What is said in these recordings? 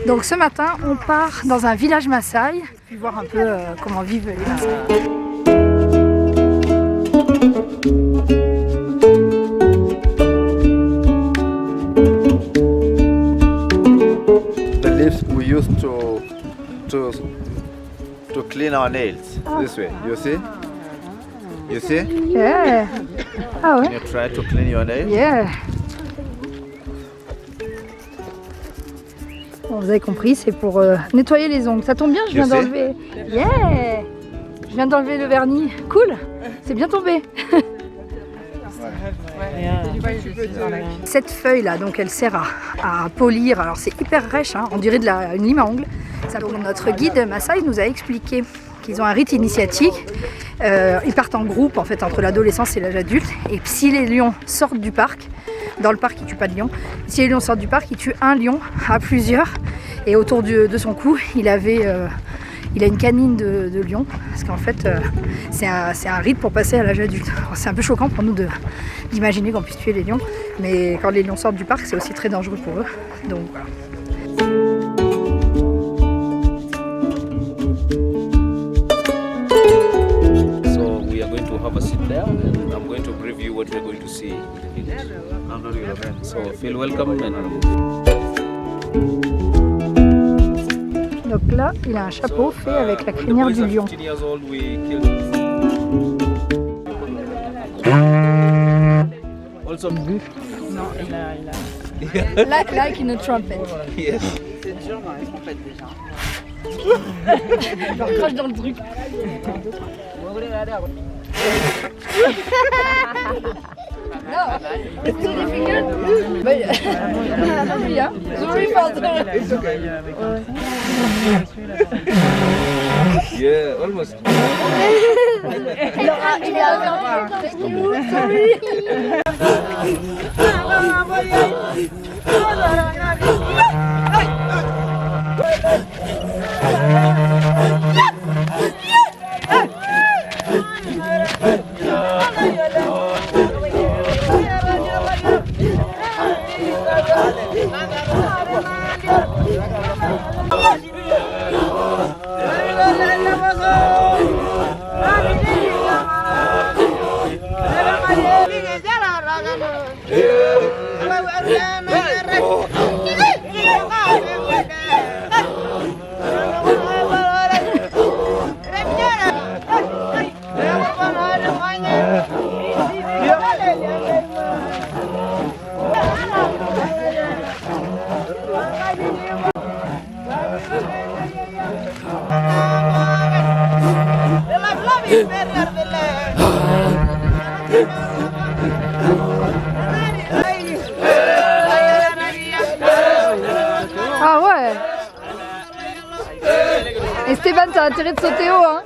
Donc ce matin, on part dans un village Maasai, puis voir un peu comment vivent les Maasai. The leaves we used to clean our nails this way. You see? You see? Yeah. Ah ouais. Can you try to clean your nails? Yeah. Bon, vous avez compris, c'est pour nettoyer les ongles. Ça tombe bien, je viens d'enlever. Yeah. Je viens d'enlever le vernis. Cool. C'est bien tombé. Cette feuille là, donc elle sert à polir. Alors c'est hyper rêche, hein. On dirait une lime à ongles. Donc, notre guide Maasai nous a expliqué qu'ils ont un rite initiatique. Ils partent en groupe en fait entre l'adolescence et l'âge adulte. Et si les lions sortent du parc, dans le parc il tue pas de lion. Si les lions sortent du parc, il tue un lion à plusieurs. Et autour de son cou, il a une canine de lion. Parce qu'en fait, c'est un rite pour passer à l'âge adulte. C'est un peu choquant pour nous d'imaginer qu'on puisse tuer les lions. Mais quand les lions sortent du parc, c'est aussi très dangereux pour eux. Donc voilà. Have a seat there and I'm going to brief you what we're going to see in the village. So feel welcome and... Donc là, il a un chapeau fait avec la crinière du lion. Also, Non, il a... like in a trumpet. Yes. C'est dur dans les trompettes déjà. Je leur crache dans le truc. No, it's too difficult. But yeah, sorry for that. Yeah, almost. Il est à sorry. Ah ouais. Esteban, t'as intérêt de sauter haut, hein.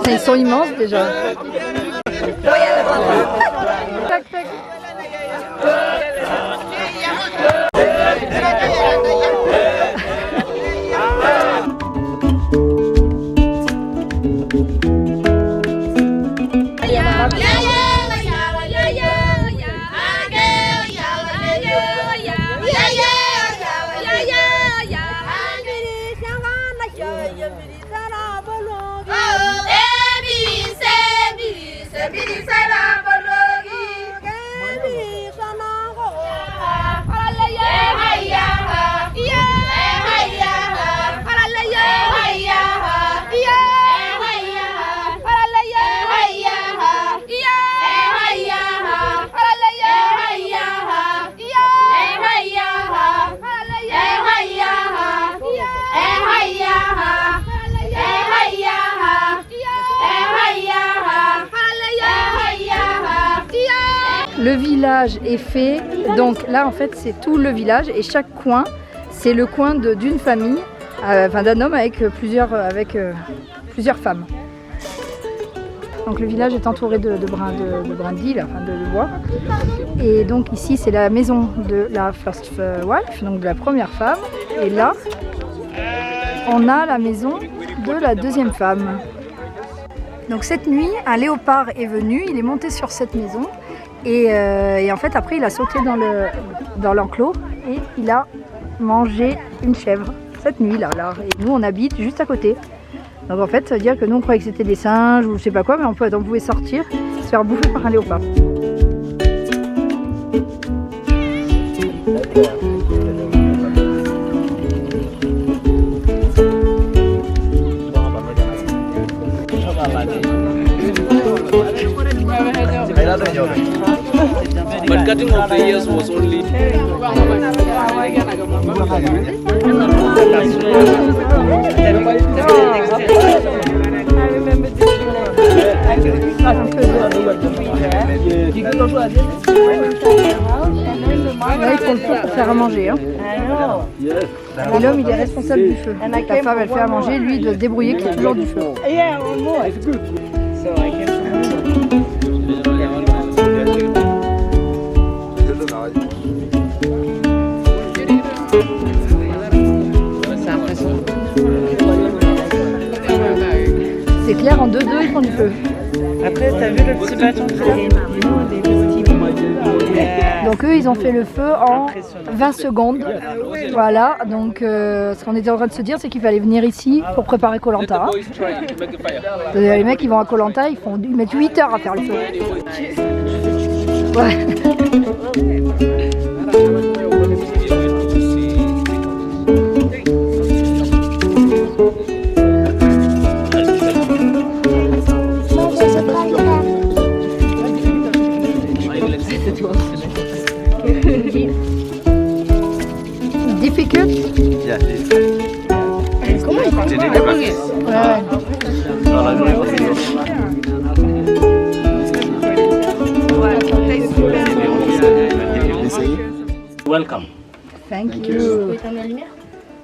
Ils sont immenses déjà. Tac, tac. Le village est fait, donc là en fait c'est tout le village et chaque coin c'est le coin d'une famille, enfin d'un homme avec plusieurs femmes. Donc le village est entouré de brindilles, enfin de bois. Et donc ici c'est la maison de la first wife, donc de la première femme. Et là on a la maison de la deuxième femme. Donc cette nuit, un léopard est venu, il est monté sur cette maison et en fait après il a sauté dans l'enclos et il a mangé une chèvre cette nuit là. Et nous on habite juste à côté. Donc en fait ça veut dire que nous on croyait que c'était des singes ou je sais pas quoi, mais on pouvait sortir, se faire bouffer par un léopard. But cutting of the ears was only. Là, ils font le feu pour faire à manger. Hein. Et l'homme, il est responsable du feu. La femme, elle fait à manger, lui, il doit se débrouiller qu'il y ait toujours du feu. C'est clair, en 2-2, ils font du feu. Après, t'as vu le petit bâton de fer? Donc eux, ils ont fait le feu en 20 secondes. Voilà, donc ce qu'on était en train de se dire, c'est qu'il fallait venir ici pour préparer Koh Lanta. Les mecs, ils vont à Koh Lanta, ils mettent 8 heures à faire le feu. Ouais. Difficult? Yeah, this. Comment il Did it practice? Welcome. Thank you.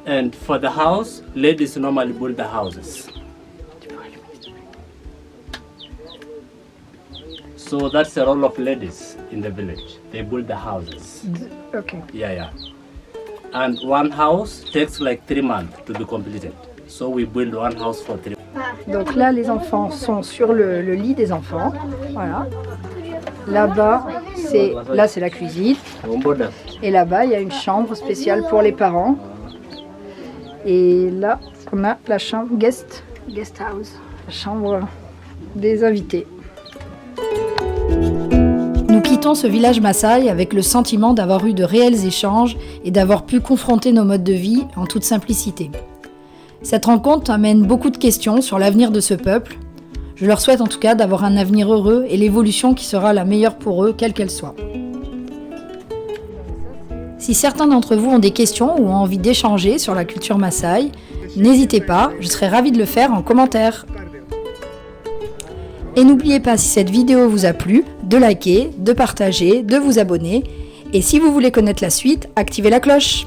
And for the house, ladies normally build the houses. So that's the role of ladies in the village. They build the houses. Okay. Yeah. And one house takes like 3 months to be completed. So we build one house for 3 months. Donc là, les enfants sont sur le lit des enfants. Voilà. Là-bas, c'est la cuisine. Et là-bas, il y a une chambre spéciale pour les parents. Et là, on a la chambre guest house, la chambre des invités. Nous quittons ce village Maasai avec le sentiment d'avoir eu de réels échanges et d'avoir pu confronter nos modes de vie en toute simplicité. Cette rencontre amène beaucoup de questions sur l'avenir de ce peuple. Je leur souhaite en tout cas d'avoir un avenir heureux et l'évolution qui sera la meilleure pour eux, quelle qu'elle soit. Si certains d'entre vous ont des questions ou ont envie d'échanger sur la culture Maasai, n'hésitez pas, je serai ravie de le faire en commentaire. Et n'oubliez pas, si cette vidéo vous a plu, de liker, de partager, de vous abonner. Et si vous voulez connaître la suite, activez la cloche.